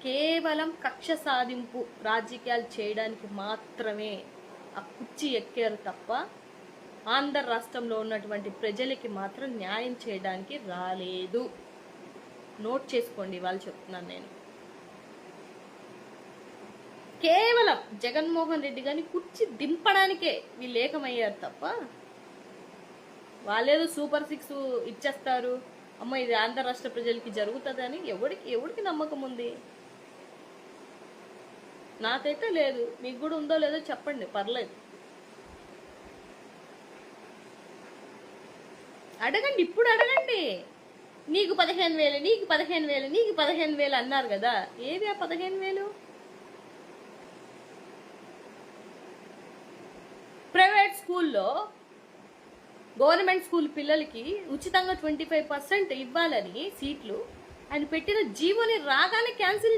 కేవలం కక్ష సాధింపు రాజకీయాలు చేయడానికి మాత్రమే ఆ కుర్చీ ఎక్కారు తప్ప ఆంధ్ర రాష్ట్రంలో ఉన్నటువంటి ప్రజలకి మాత్రం న్యాయం చేయడానికి రాలేదు. నోట్ చేసుకోండి, వాళ్ళు చెప్తున్నాను నేను. కేవలం జగన్మోహన్ రెడ్డి గారిని కుర్చీ దింపడానికే వీళ్ళు ఏకమయ్యారు తప్ప వాళ్ళేదో సూపర్ 6 ఇచ్చేస్తారు, అమ్మ ఇది ఆంధ్ర రాష్ట్ర ప్రజలకి జరుగుతుందని ఎవడికి నమ్మకం ఉంది? నాకైతే లేదు. మీకు కూడా ఉందో లేదో చెప్పండి, పర్లేదు. అడగండి, ఇప్పుడు అడగండి. నీకు 15,000, నీకు 15,000, నీకు 15,000 అన్నారు కదా, ఏవి ఆ 15,000? ప్రైవేట్ స్కూల్లో గవర్నమెంట్ స్కూల్ పిల్లలకి ఉచితంగా 25% ఇవ్వాలని సీట్లు ఆయన పెట్టిన జీవోని రాగానే క్యాన్సిల్